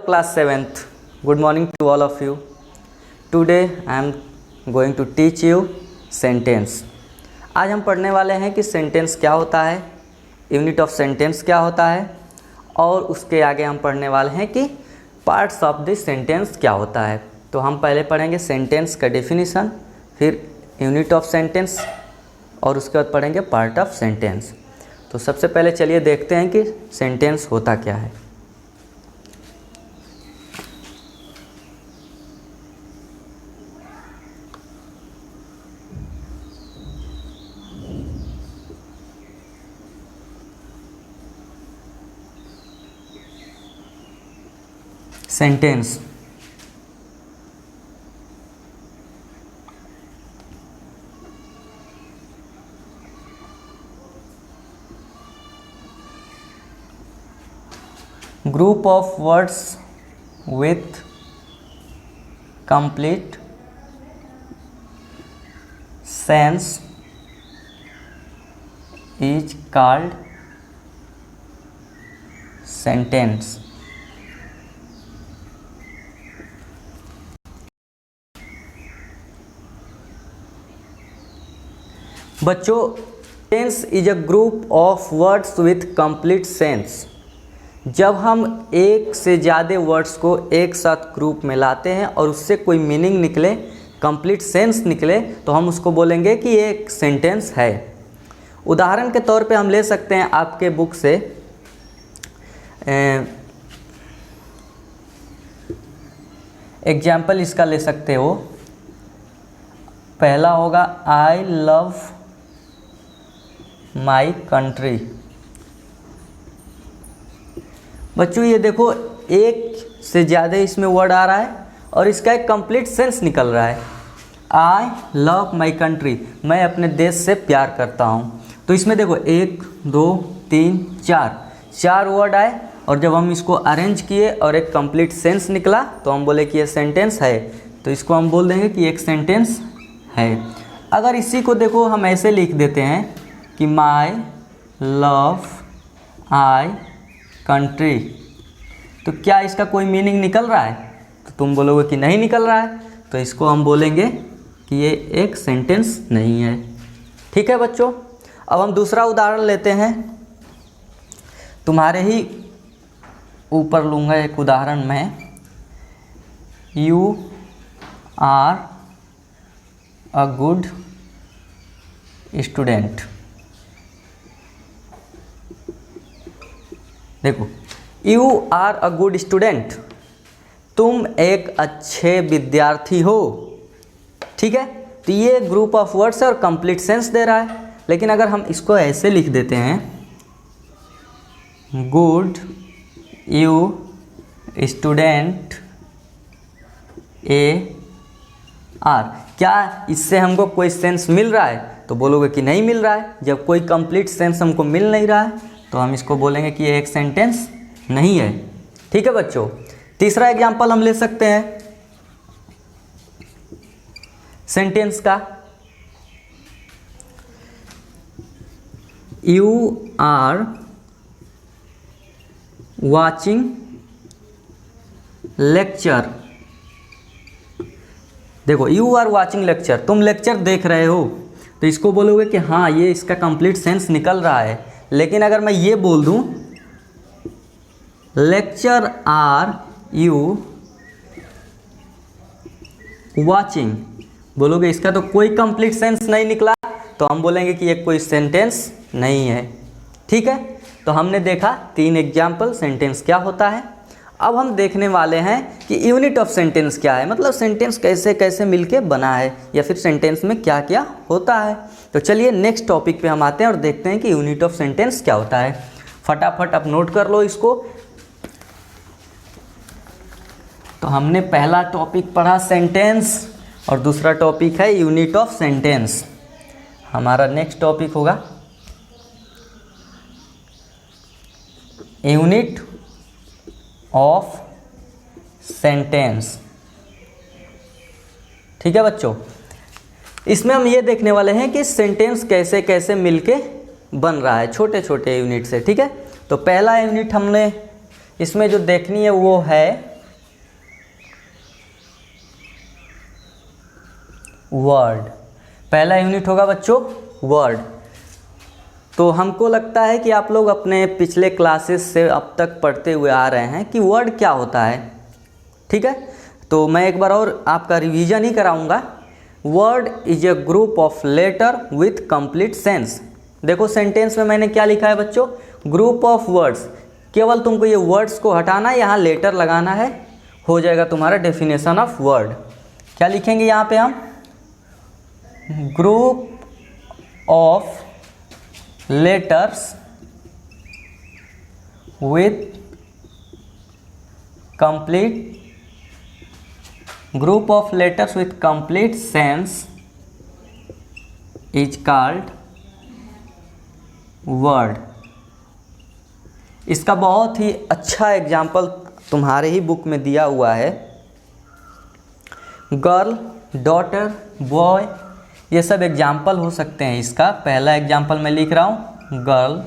class 7th. Good morning to all of you. Today I am going to teach you sentence. आज हम पढ़ने वाले हैं कि सेंटेंस क्या होता है, यूनिट ऑफ सेंटेंस क्या होता है, और उसके आगे हम पढ़ने वाले हैं कि पार्ट्स ऑफ द सेंटेंस क्या होता है। तो हम पहले पढ़ेंगे सेंटेंस का डेफिनेशन, फिर यूनिट ऑफ सेंटेंस और उसके बाद पढ़ेंगे पार्ट ऑफ सेंटेंस। तो सबसे पहले चलिए देखते हैं कि सेंटेंस होता क्या है। Sentence group of words with complete sense is called sentence. बच्चों, sentence is a group of words with complete sense. जब हम एक से ज़्यादा वर्ड्स को एक साथ ग्रुप में लाते हैं और उससे कोई मीनिंग निकले, कंप्लीट सेंस निकले, तो हम उसको बोलेंगे कि ये एक सेंटेंस है। उदाहरण के तौर पे हम ले सकते हैं आपके बुक से एग्जाम्पल इसका ले सकते हो। पहला होगा आई लव माई कंट्री। बच्चों ये देखो, एक से ज़्यादा इसमें वर्ड आ रहा है और इसका एक कंप्लीट सेंस निकल रहा है। आई लव माई कंट्री, मैं अपने देश से प्यार करता हूँ। तो इसमें देखो 1 2 3 4 वर्ड आए और जब हम इसको अरेंज किए और एक कंप्लीट सेंस निकला तो हम बोले कि ये सेंटेंस है। तो इसको हम बोल देंगे कि एक सेंटेंस है। अगर इसी को देखो हम ऐसे लिख देते हैं कि माई लव आई कंट्री, तो क्या इसका कोई मीनिंग निकल रहा है? तो तुम बोलोगे कि नहीं निकल रहा है, तो इसको हम बोलेंगे कि ये एक सेंटेंस नहीं है। ठीक है बच्चों, अब हम दूसरा उदाहरण लेते हैं। तुम्हारे ही ऊपर लूँगा एक उदाहरण मैं। You are a good student. देखो, you are a good student, तुम एक अच्छे विद्यार्थी हो। ठीक है, तो ये ग्रुप ऑफ वर्ड्स है और कंप्लीट सेंस दे रहा है। लेकिन अगर हम इसको ऐसे लिख देते हैं, good you student A R, क्या इससे हमको कोई सेंस मिल रहा है? तो बोलोगे कि नहीं मिल रहा है। जब कोई कंप्लीट सेंस हमको मिल नहीं रहा है तो हम इसको बोलेंगे कि ये एक सेंटेंस नहीं है। ठीक है बच्चों, तीसरा एग्जांपल हम ले सकते हैं सेंटेंस का। You are watching lecture. देखो, यू आर वाचिंग लेक्चर, तुम लेक्चर देख रहे हो। तो इसको बोलोगे कि हाँ, ये इसका कंप्लीट सेंस निकल रहा है। लेकिन अगर मैं ये बोल दूं लेक्चर आर यू वाचिंग, बोलोगे इसका तो कोई कंप्लीट सेंस नहीं निकला, तो हम बोलेंगे कि ये कोई सेंटेंस नहीं है। ठीक है, तो हमने देखा 3 एग्जाम्पल सेंटेंस क्या होता है। अब हम देखने वाले हैं कि यूनिट ऑफ सेंटेंस क्या है, मतलब सेंटेंस कैसे कैसे मिलके बना है या फिर सेंटेंस में क्या क्या होता है। तो चलिए नेक्स्ट टॉपिक पे हम आते हैं और देखते हैं कि यूनिट ऑफ सेंटेंस क्या होता है। फटाफट आप नोट कर लो इसको। तो हमने पहला टॉपिक पढ़ा सेंटेंस और दूसरा टॉपिक है यूनिट ऑफ सेंटेंस। हमारा नेक्स्ट टॉपिक होगा यूनिट ऑफ सेंटेंस। ठीक है बच्चों, इसमें हम ये देखने वाले हैं कि सेंटेंस कैसे कैसे मिलके बन रहा है, छोटे छोटे यूनिट से। ठीक है, तो पहला यूनिट हमने इसमें जो देखनी है वो है वर्ड। पहला यूनिट होगा बच्चों वर्ड। तो हमको लगता है कि आप लोग अपने पिछले क्लासेस से अब तक पढ़ते हुए आ रहे हैं कि वर्ड क्या होता है। ठीक है, तो मैं एक बार और आपका रिवीजन ही कराऊंगा। Word is a group of letter with complete sense. देखो सेंटेंस में मैंने क्या लिखा है बच्चों, ग्रुप ऑफ वर्ड्स। केवल तुमको ये वर्ड्स को हटाना है, यहाँ लेटर लगाना है, हो जाएगा तुम्हारा डेफिनेशन ऑफ वर्ड। क्या लिखेंगे यहाँ पे हम, group of letters with complete, group of letters with complete sense is called word. इसका बहुत ही अच्छा एग्जाम्पल तुम्हारे ही बुक में दिया हुआ है। गर्ल, डॉटर, बॉय, ये सब एग्जाम्पल हो सकते हैं। इसका पहला एग्जाम्पल मैं लिख रहा हूँ, गर्ल,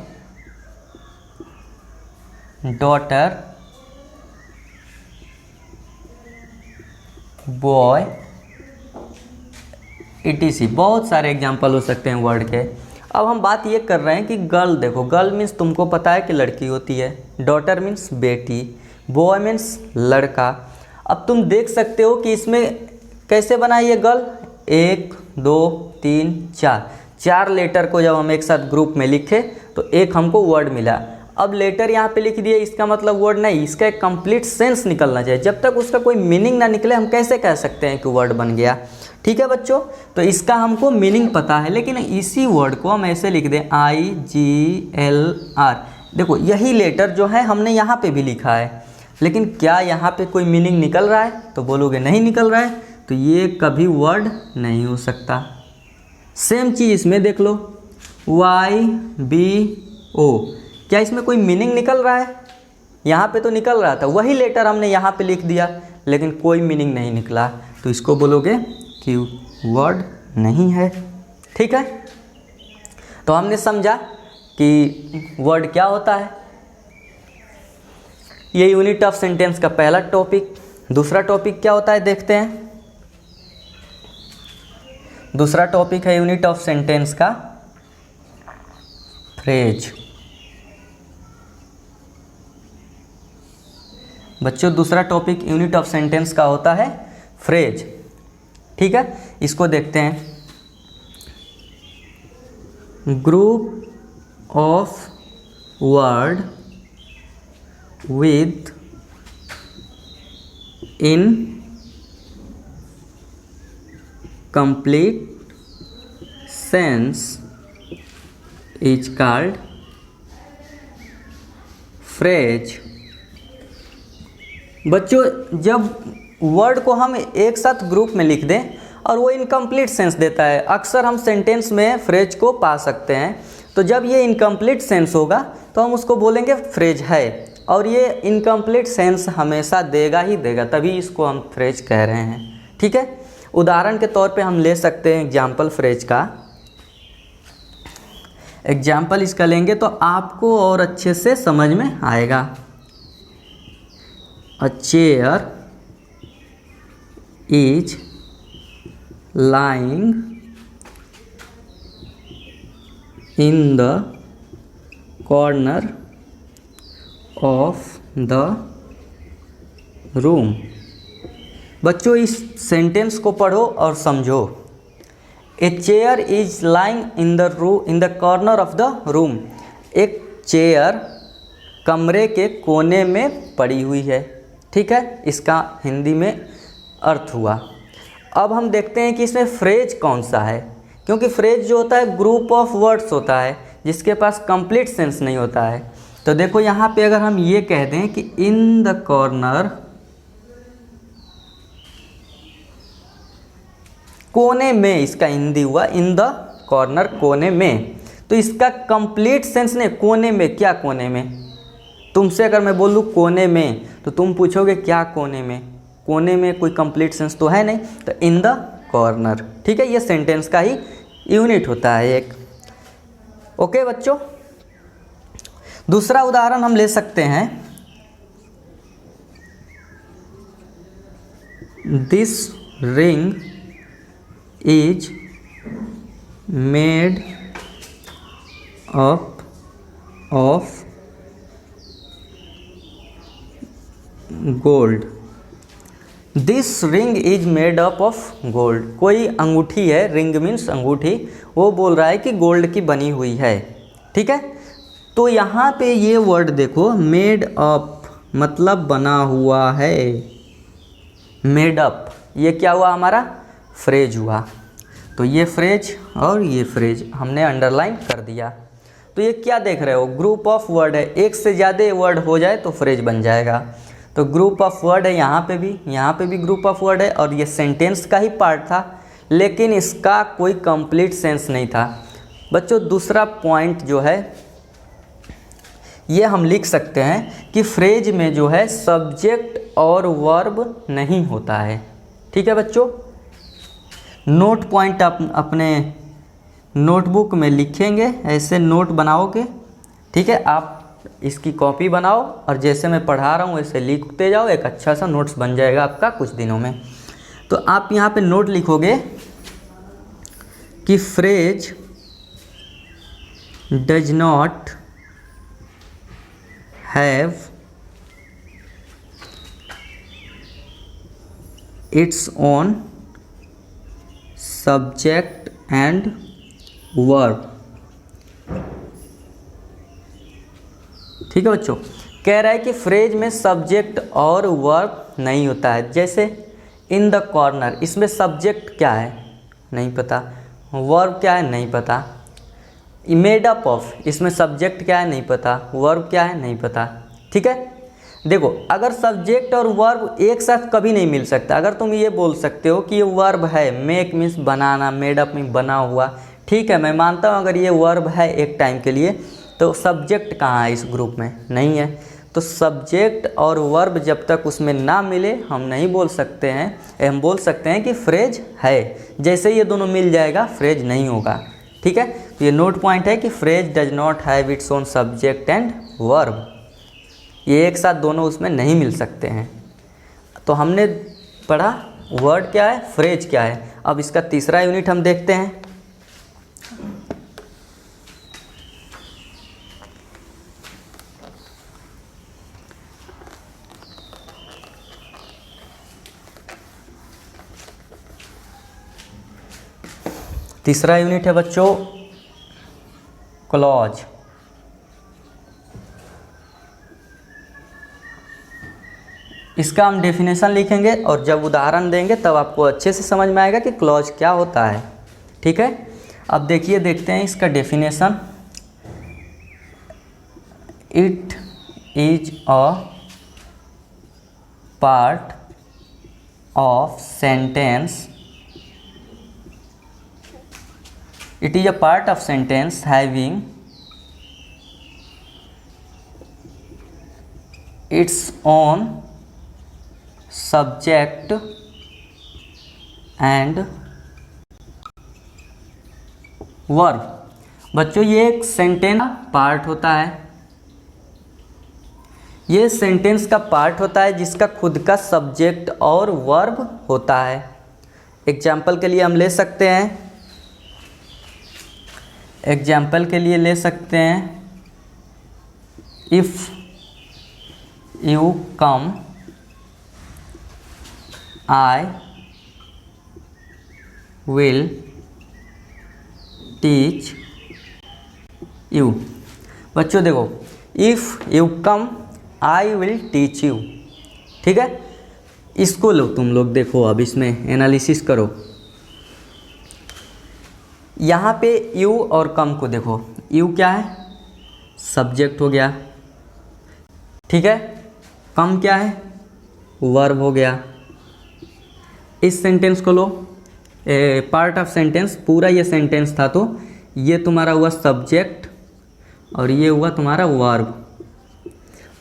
डॉटर, बॉय, etc। बहुत सारे एग्जाम्पल हो सकते हैं वर्ड के। अब हम बात ये कर रहे हैं कि गर्ल, देखो गर्ल मीन्स तुमको पता है कि लड़की होती है, डॉटर मीन्स बेटी, बॉय मीन्स लड़का। अब तुम देख सकते हो कि इसमें कैसे बना ये गर्ल, 1 2 3 4, 4 लेटर को जब हम एक साथ ग्रुप में लिखे तो एक हमको वर्ड मिला। अब लेटर यहाँ पे लिख दिए, इसका मतलब वर्ड नहीं, इसका एक कंप्लीट सेंस निकलना चाहिए। जब तक उसका कोई मीनिंग ना निकले हम कैसे कह सकते हैं कि वर्ड बन गया। ठीक है बच्चों, तो इसका हमको मीनिंग पता है, लेकिन इसी वर्ड को हम ऐसे लिख दें IGLR। देखो यही लेटर जो है हमने यहाँ पे भी लिखा है, लेकिन क्या यहाँ पे कोई मीनिंग निकल रहा है, तो बोलोगे नहीं निकल रहा है, तो ये कभी वर्ड नहीं हो सकता। सेम चीज़ इसमें देख लो, YBO, क्या इसमें कोई मीनिंग निकल रहा है, यहाँ पे तो निकल रहा था, वही लेटर हमने यहाँ पे लिख दिया लेकिन कोई मीनिंग नहीं निकला, तो इसको बोलोगे कि वर्ड नहीं है। ठीक है, तो हमने समझा कि वर्ड क्या होता है। ये यूनिट ऑफ सेंटेंस का पहला टॉपिक। दूसरा टॉपिक क्या होता है देखते हैं। दूसरा टॉपिक है यूनिट ऑफ सेंटेंस का फ्रेज। बच्चों दूसरा टॉपिक यूनिट ऑफ सेंटेंस का होता है फ्रेज। ठीक है, इसको देखते हैं। Group of word with in complete sense is called phrase. बच्चों जब वर्ड को हम एक साथ ग्रुप में लिख दें और वो इनकम्प्लीट सेंस देता है, अक्सर हम सेंटेंस में फ्रेज को पा सकते हैं, तो जब ये इनकम्प्लीट सेंस होगा तो हम उसको बोलेंगे फ्रेज है, और ये इनकम्प्लीट सेंस हमेशा देगा ही देगा, तभी इसको हम फ्रेज कह रहे हैं। ठीक है, उदाहरण के तौर पे हम ले सकते हैं एग्जाम्पल फ्रेज का। एग्जाम्पल इसका लेंगे तो आपको और अच्छे से समझ में आएगा। A chair is lying in the corner of the room। बच्चों इस सेंटेंस को पढ़ो और समझो। A chair is lying in the corner of the room. एक चेयर कमरे के कोने में पड़ी हुई है। ठीक है, इसका हिंदी में अर्थ हुआ। अब हम देखते हैं कि इसमें फ्रेज कौन सा है, क्योंकि फ्रेज जो होता है ग्रुप ऑफ वर्ड्स होता है जिसके पास कंप्लीट सेंस नहीं होता है। तो देखो यहाँ पे अगर हम ये कह दें कि इन द कॉर्नर, कोने में, इसका हिंदी हुआ इन द कॉर्नर, कोने में, तो इसका कंप्लीट सेंस नहीं। कोने में, क्या कोने में? तुमसे अगर मैं बोलूँ कोने में तो तुम पूछोगे क्या कोने में? कोने में कोई कंप्लीट सेंस तो है नहीं, तो इन द कॉर्नर। ठीक है, ये सेंटेंस का ही यूनिट होता है एक। ओके बच्चों, दूसरा उदाहरण हम ले सकते हैं। This ring is made up of gold. This ring is made up of gold. कोई अंगूठी है, रिंग मीन्स अंगूठी, वो बोल रहा है कि गोल्ड की बनी हुई है। ठीक है, तो यहाँ पे ये वर्ड देखो, मेड अप मतलब बना हुआ है। मेड अप ये क्या हुआ, हमारा फ्रेज हुआ। तो ये फ्रेज और ये फ्रेज हमने अंडरलाइन कर दिया। तो ये क्या देख रहे हो, ग्रुप ऑफ वर्ड है, एक से ज़्यादा वर्ड हो जाए तो फ्रेज बन जाएगा। तो ग्रुप ऑफ वर्ड है, यहाँ पे भी ग्रुप ऑफ वर्ड है, और ये सेंटेंस का ही पार्ट था, लेकिन इसका कोई कंप्लीट सेंस नहीं था। बच्चों दूसरा पॉइंट जो है ये हम लिख सकते हैं कि फ्रेज में जो है सब्जेक्ट और वर्ब नहीं होता है। ठीक है बच्चों, नोट पॉइंट आप अपने नोटबुक में लिखेंगे, ऐसे नोट बनाओगे। ठीक है, आप इसकी कॉपी बनाओ और जैसे मैं पढ़ा रहा हूँ वैसे लिखते जाओ, एक अच्छा सा नोट्स बन जाएगा आपका कुछ दिनों में। तो आप यहाँ पे नोट लिखोगे कि phrase does not have its own subject and verb. ठीक है बच्चों, कह रहा है कि फ्रेज में सब्जेक्ट और वर्ब नहीं होता है। जैसे इन द कॉर्नर, इसमें सब्जेक्ट क्या है नहीं पता, वर्ब क्या है नहीं पता। मेड अप ऑफ, इसमें सब्जेक्ट क्या है नहीं पता, वर्ब क्या है नहीं पता। ठीक है, देखो अगर सब्जेक्ट और वर्ब एक साथ कभी नहीं मिल सकता। अगर तुम ये बोल सकते हो कि ये वर्ब है, मेक मीन्स बनाना, मेड अप मीन्स बना हुआ, ठीक है मैं मानता हूँ अगर ये वर्ब है एक टाइम के लिए, तो सब्जेक्ट कहाँ है इस ग्रुप में, नहीं है। तो सब्जेक्ट और वर्ब जब तक उसमें ना मिले हम नहीं बोल सकते हैं, हम बोल सकते हैं कि फ्रेज है। जैसे ये दोनों मिल जाएगा फ्रेज नहीं होगा। ठीक है, तो ये नोट पॉइंट है कि phrase does not have its own subject and verb, ये एक साथ दोनों उसमें नहीं मिल सकते हैं। तो हमने पढ़ा वर्ड क्या है, फ्रेज क्या है। अब इसका तीसरा यूनिट हम देखते हैं। तीसरा यूनिट है बच्चों क्लॉज। इसका हम डेफिनेशन लिखेंगे और जब उदाहरण देंगे तब आपको अच्छे से समझ में आएगा कि क्लॉज क्या होता है। ठीक है, अब देखिए देखते हैं इसका definition. It is a part of sentence, it is a part of sentence having its own subject and verb। बच्चों ये एक सेंटेंस का पार्ट होता है, ये सेंटेंस का पार्ट होता है जिसका खुद का सब्जेक्ट और वर्ब होता है। एग्जाम्पल के लिए हम ले सकते हैं, एग्जाम्पल के लिए ले सकते हैं, if you come I will teach you. बच्चों देखो, if you come I will teach you. ठीक है, इसको लो तुम लोग देखो, अब इसमें एनालिसिस करो। यहाँ पे यू और कम को देखो, यू क्या है, सब्जेक्ट हो गया। ठीक है, कम क्या है, वर्ब हो गया। इस सेंटेंस को लो, पार्ट ऑफ सेंटेंस, पूरा ये सेंटेंस था तो ये तुम्हारा हुआ सब्जेक्ट और ये हुआ तुम्हारा वर्ब।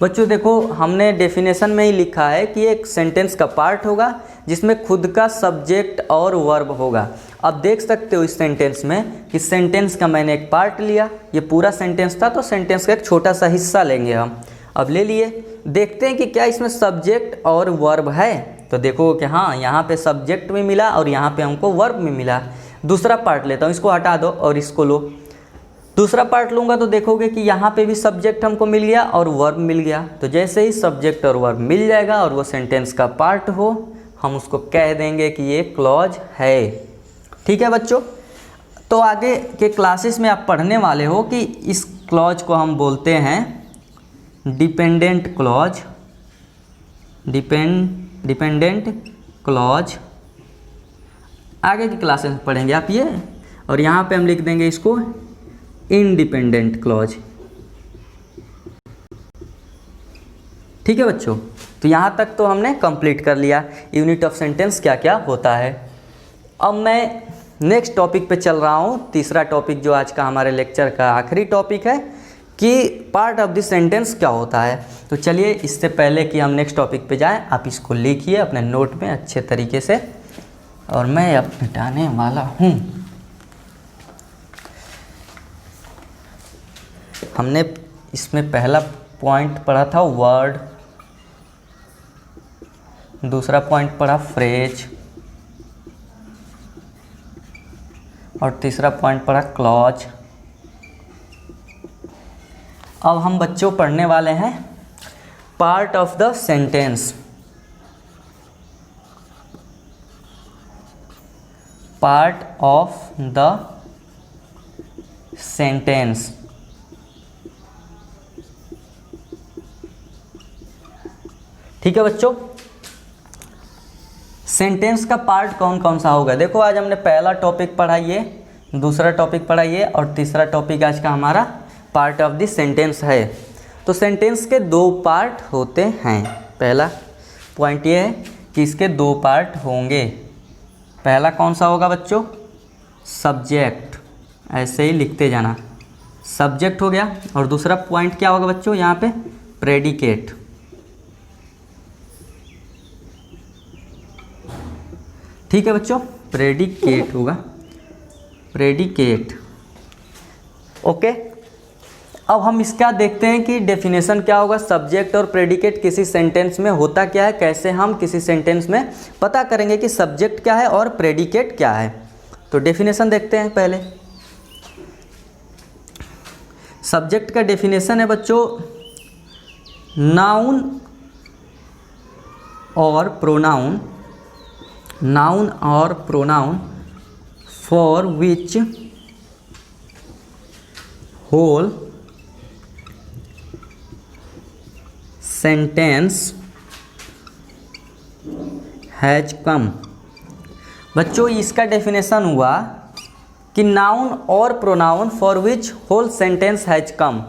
बच्चों देखो हमने डेफिनेशन में ही लिखा है कि एक सेंटेंस का पार्ट होगा जिसमें खुद का सब्जेक्ट और वर्ब होगा। अब देख सकते हो इस सेंटेंस में कि सेंटेंस का मैंने एक पार्ट लिया, ये पूरा सेंटेंस था तो सेंटेंस का एक छोटा सा हिस्सा लेंगे हम। अब ले लिए, देखते हैं कि क्या इसमें सब्जेक्ट और वर्ब है। तो देखो कि हाँ यहाँ पे सब्जेक्ट में मिला और यहाँ पे हमको वर्ब में मिला। दूसरा पार्ट लेता हूँ, इसको हटा दो और इसको लो। दूसरा पार्ट लूँगा तो देखोगे कि यहाँ पे भी सब्जेक्ट हमको मिल गया और वर्ब मिल गया। तो जैसे ही सब्जेक्ट और वर्ब मिल जाएगा और वो सेंटेंस का पार्ट हो, हम उसको कह देंगे कि ये क्लॉज है। ठीक है बच्चों, तो आगे के क्लासेस में आप पढ़ने वाले हो कि इस क्लॉज को हम बोलते हैं डिपेंडेंट क्लॉज। डिपेंडेंट क्लॉज आगे की क्लासेस में पढ़ेंगे आप ये, और यहाँ पे हम लिख देंगे इसको इंडिपेंडेंट क्लॉज। ठीक है बच्चों, तो यहाँ तक तो हमने कंप्लीट कर लिया यूनिट ऑफ सेंटेंस क्या क्या होता है। अब मैं नेक्स्ट टॉपिक पे चल रहा हूँ, तीसरा टॉपिक जो आज का हमारे लेक्चर का आखिरी टॉपिक है कि पार्ट ऑफ द सेंटेंस क्या होता है। तो चलिए, इससे पहले कि हम नेक्स्ट टॉपिक पे जाएं, आप इसको लिखिए अपने नोट में अच्छे तरीके से, और मैं अब मिटाने वाला हूँ। हमने इसमें पहला पॉइंट पढ़ा था वर्ड, दूसरा पॉइंट पढ़ा फ्रेज, और तीसरा पॉइंट पढ़ा क्लॉज। अब हम बच्चों पढ़ने वाले हैं part of the sentence. Part of the sentence. ठीक है बच्चों, सेंटेंस का पार्ट कौन कौन सा होगा। देखो, आज हमने पहला टॉपिक पढ़ा ये, दूसरा टॉपिक पढ़ा ये, और तीसरा टॉपिक आज का हमारा पार्ट ऑफ द सेंटेंस है। तो सेंटेंस के दो पार्ट होते हैं। पहला पॉइंट ये है कि इसके दो पार्ट होंगे। पहला कौन सा होगा बच्चों, सब्जेक्ट, ऐसे ही लिखते जाना, सब्जेक्ट हो गया। और दूसरा पॉइंट क्या होगा बच्चों यहाँ पे, प्रेडिकेट। ठीक है बच्चों, प्रेडिकेट होगा, प्रेडिकेट। ओके, अब हम इसका देखते हैं कि डेफिनेशन क्या होगा। सब्जेक्ट और प्रेडिकेट किसी सेंटेंस में होता क्या है, कैसे हम किसी सेंटेंस में पता करेंगे कि सब्जेक्ट क्या है और प्रेडिकेट क्या है। तो डेफिनेशन देखते हैं पहले। सब्जेक्ट का डेफिनेशन है बच्चों, नाउन और प्रोनाउन, नाउन और pronoun for which whole sentence has come. बच्चों, इसका डेफिनेशन हुआ कि नाउन और pronoun for which whole sentence has come,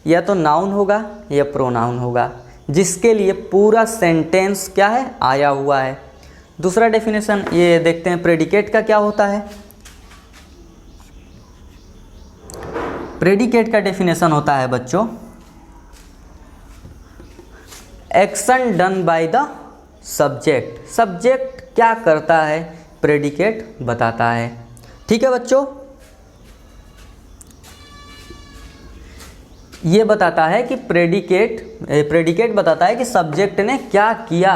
या तो नाउन होगा या प्रोनाउन होगा जिसके लिए पूरा सेंटेंस क्या है, आया हुआ है। दूसरा डेफिनेशन ये देखते हैं, प्रेडिकेट का क्या होता है। प्रेडिकेट का डेफिनेशन होता है बच्चों, action done by the subject. Subject क्या करता है, प्रेडिकेट बताता है। ठीक है बच्चों, ये बताता है कि प्रेडिकेट बताता है कि सब्जेक्ट ने क्या किया।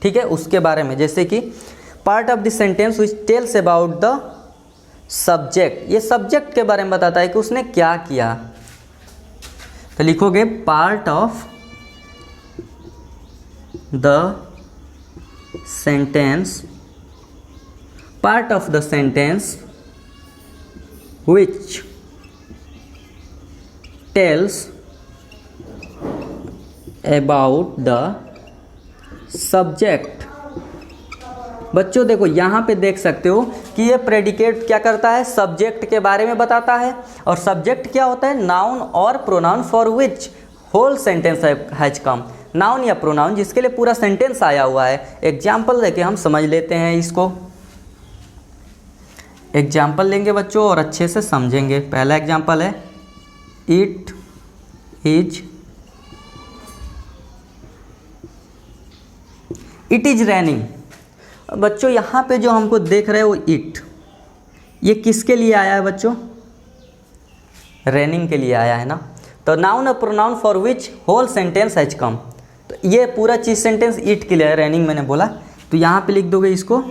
ठीक है, उसके बारे में, जैसे कि part of the sentence which tells about the subject, ये सब्जेक्ट के बारे में बताता है कि उसने क्या किया। तो लिखोगे part of the sentence, part of the sentence which tells about the subject। बच्चों देखो, यहाँ पे देख सकते हो कि ये प्रेडिकेट क्या करता है, सब्जेक्ट के बारे में बताता है। और सब्जेक्ट क्या होता है, नाउन और pronoun for which whole sentence has come, noun या प्रोनाउन जिसके लिए पूरा सेंटेंस आया हुआ है। एग्जाम्पल लेके हम समझ लेते हैं इसको। एग्जाम्पल लेंगे बच्चों और अच्छे से समझेंगे। पहला एग्जाम्पल है, इट इज रैनिंग। बच्चों यहाँ पे जो हमको देख रहे हो इट, ये किसके लिए आया है बच्चों, रैनिंग के लिए आया है ना। तो नाउन और pronoun for which whole sentence has come, तो ये पूरा चीज़ सेंटेंस इट के लिए है, रनिंग मैंने बोला, तो यहाँ पे लिख दोगे इसको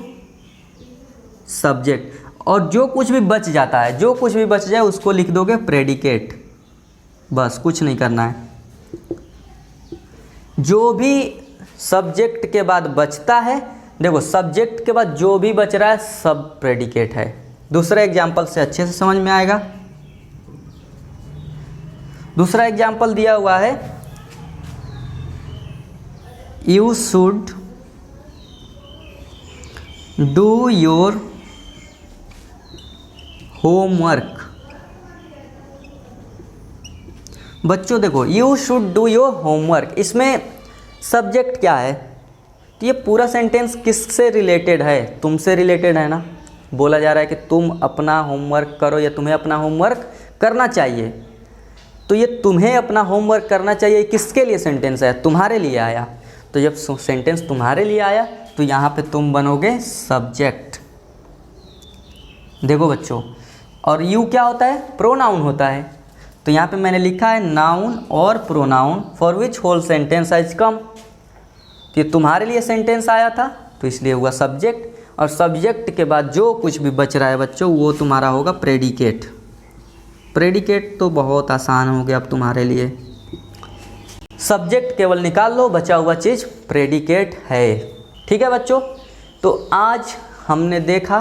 सब्जेक्ट, और जो कुछ भी बच जाता है, जो कुछ भी बच जाए उसको लिख दोगे प्रेडिकेट, बस कुछ नहीं करना है। जो भी सब्जेक्ट के बाद बचता है, देखो सब्जेक्ट के बाद जो भी बच रहा है सब प्रेडिकेट है। दूसरा एग्जाम्पल से अच्छे से समझ में आएगा। दूसरा एग्जाम्पल दिया हुआ है, you should do your homework. बच्चों देखो, you should do your homework, इसमें सब्जेक्ट क्या है, तो ये पूरा सेंटेंस किससे रिलेटेड है, तुमसे रिलेटेड है ना। बोला जा रहा है कि तुम अपना होमवर्क करो या तुम्हें अपना होमवर्क करना चाहिए, तो ये तुम्हें अपना होमवर्क करना चाहिए किसके लिए सेंटेंस है, तुम्हारे लिए आया। तो जब सेंटेंस तुम्हारे लिए आया तो यहाँ पे तुम बनोगे सब्जेक्ट। देखो बच्चों, और यू क्या होता है, प्रोनाउन होता है, तो यहाँ पे मैंने लिखा है नाउन और pronoun for which whole sentence has come. तो ये तुम्हारे लिए सेंटेंस आया था तो इसलिए हुआ सब्जेक्ट, और सब्जेक्ट के बाद जो कुछ भी बच रहा है बच्चों वो तुम्हारा होगा प्रेडिकेट। प्रेडिकेट तो बहुत आसान हो गया अब तुम्हारे लिए, सब्जेक्ट केवल निकाल लो, बचा हुआ चीज़ प्रेडिकेट है। ठीक है बच्चों, तो आज हमने देखा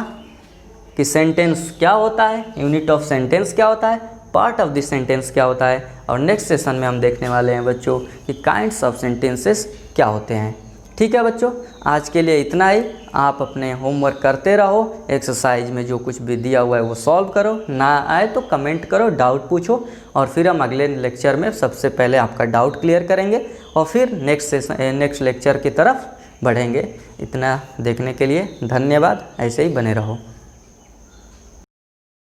कि सेंटेंस क्या होता है, यूनिट ऑफ सेंटेंस क्या होता है, पार्ट ऑफ द सेंटेंस क्या होता है, और नेक्स्ट सेशन में हम देखने वाले हैं बच्चों कि काइंड्स ऑफ सेंटेंसेस क्या होते हैं। ठीक है बच्चों, आज के लिए इतना ही। आप अपने होमवर्क करते रहो, एक्सरसाइज में जो कुछ भी दिया हुआ है वो सॉल्व करो, ना आए तो कमेंट करो, डाउट पूछो, और फिर हम अगले लेक्चर में सबसे पहले आपका डाउट क्लियर करेंगे और फिर नेक्स्ट लेक्चर की तरफ बढ़ेंगे। इतना देखने के लिए धन्यवाद, ऐसे ही बने रहो।